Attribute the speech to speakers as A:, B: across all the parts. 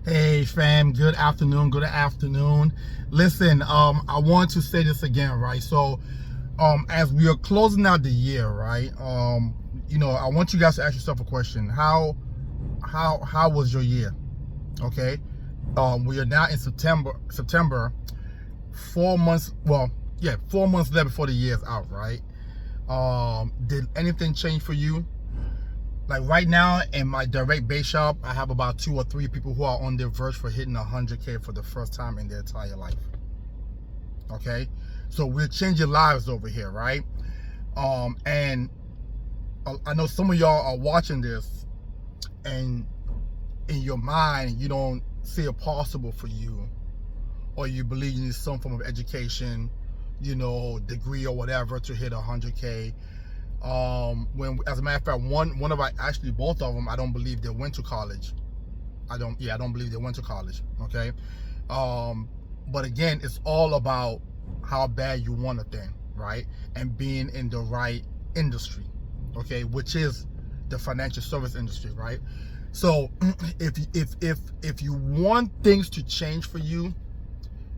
A: Hey fam, good afternoon, good afternoon. Listen, I want to say this again, right? So, as we are closing out the year, right? I want you guys to ask yourself a question. How was your year? Okay. We are now in September, 4 months, well, yeah, 4 months left before the year is out, right? Did anything change for you? Like right now in my direct base shop, I have about 2 or 3 people who are on their verge for hitting 100K for the first time in their entire life. Okay, so we're changing lives over here, right? And I know some of y'all are watching this, and in your mind you don't see it possible for you, or you believe you need some form of education, degree or whatever to hit 100K. When, as a matter of fact, one of actually both of them, I don't believe they went to college. I don't believe they went to college. Okay. But again, it's all about how bad you want a thing, right? And being in the right industry, okay, which is the financial service industry, right? So if you want things to change for you,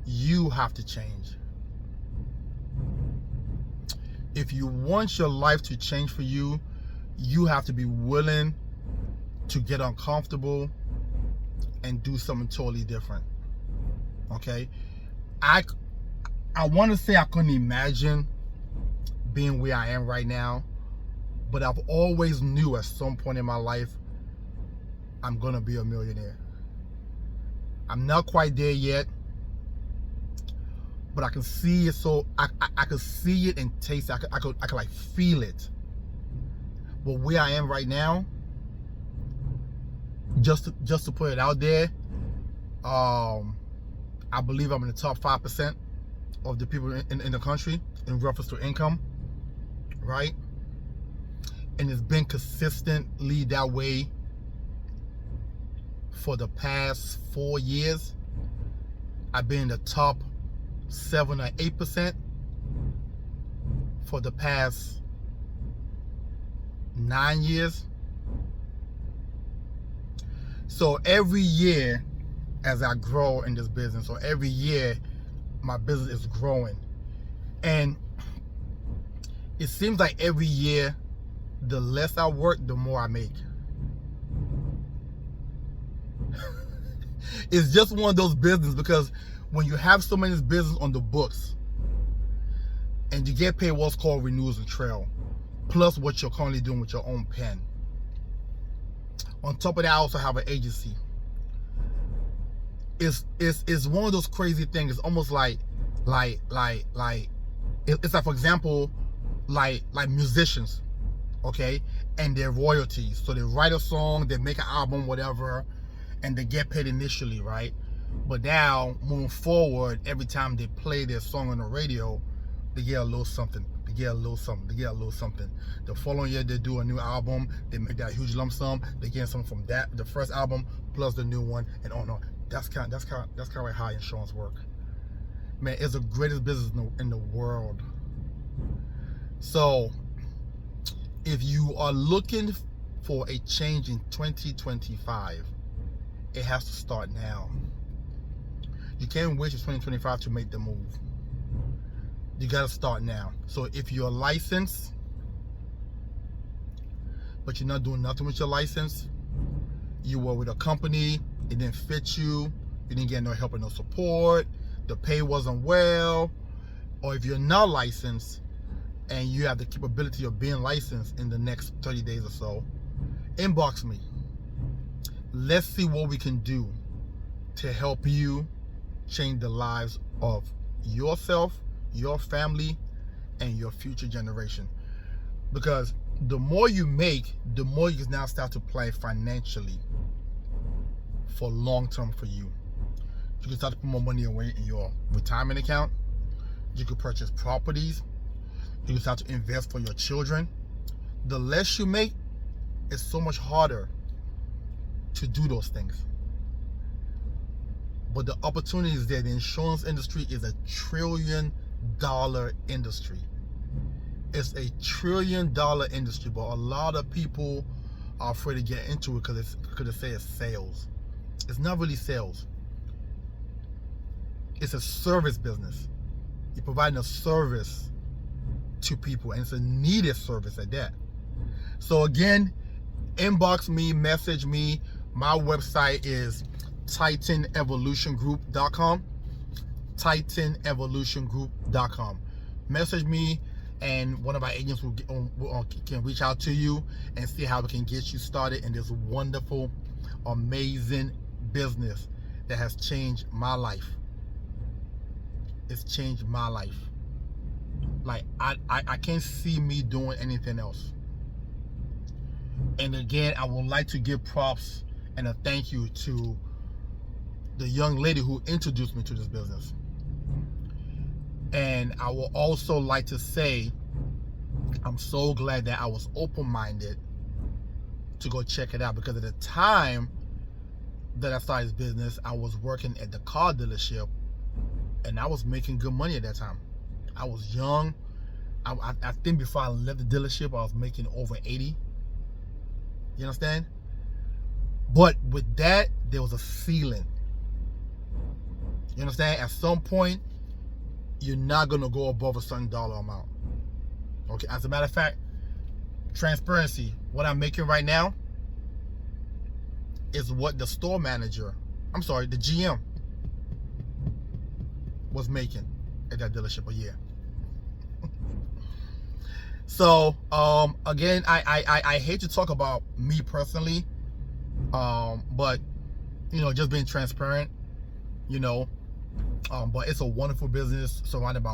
A: you have to change. If you want your life to change for you, you have to be willing to get uncomfortable and do something totally different. Okay? I want to say I couldn't imagine being where I am right now, but I've always knew at some point in my life I'm gonna be a millionaire. I'm not quite there yet, but I can see it. So I could see it and taste it. I could like feel it. But where I am right now, just to put it out there, I believe I'm in the top 5% of the people in the country in reference to income, right? And it's been consistently that way for the past 4 years. I've been in the top 7 or 8% for the past 9 years. So every year as I grow in this business, or every year my business is growing, and it seems like every year the less I work, the more I make. It's just one of those businesses, because when you have so many business on the books and you get paid what's called renewals and trail, plus what you're currently doing with your own pen. On top of that, I also have an agency. It's one of those crazy things. It's almost like it's like, for example, like musicians, okay, and their royalties. So they write a song, they make an album, whatever, and they get paid initially, right? But now, moving forward, every time they play their song on the radio, they get a little something. They get a little something. They get a little something. The following year, they do a new album. They make that huge lump sum. They get something from that, the first album, plus the new one, and oh no, that's kind of like how insurance work. Man, it's the greatest business in the world. So, if you are looking for a change in 2025, it has to start now. You can't wait to 2025 to make the move. You gotta start now. So if you're licensed, but you're not doing nothing with your license, you were with a company, it didn't fit you, you didn't get no help or no support, the pay wasn't well, or if you're not licensed and you have the capability of being licensed in the next 30 days or so, inbox me. Let's see what we can do to help you change the lives of yourself, your family, and your future generation. Because the more you make, the more you can now start to plan financially for long term for you. You can start to put more money away in your retirement account. You can purchase properties. You can start to invest for your children. The less you make, it's so much harder to do those things. But the opportunity is there. The insurance industry is a $1 trillion industry. It's a $1 trillion industry, but a lot of people are afraid to get into it because they say it's sales. It's not really sales. It's a service business. You're providing a service to people, and it's a needed service at that. So again, inbox me, message me. My website is TitanEvolutionGroup.com. TitanEvolutionGroup.com. Message me, and one of our agents can reach out to you and see how we can get you started in this wonderful, amazing business that has changed my life. It's changed my life. Like I can't see me doing anything else. And again, I would like to give props and a thank you to the young lady who introduced me to this business. And I would also like to say, I'm so glad that I was open-minded to go check it out, because at the time that I started this business, I was working at the car dealership, and I was making good money at that time. I was young. I think before I left the dealership, I was making over 80. You understand? But with that, there was a ceiling. You understand? At some point, you're not going to go above a certain dollar amount. Okay, as a matter of fact, transparency, what I'm making right now is what the store manager, the GM, was making at that dealership a year. So again, I hate to talk about me personally, but just being transparent, but it's a wonderful business surrounded by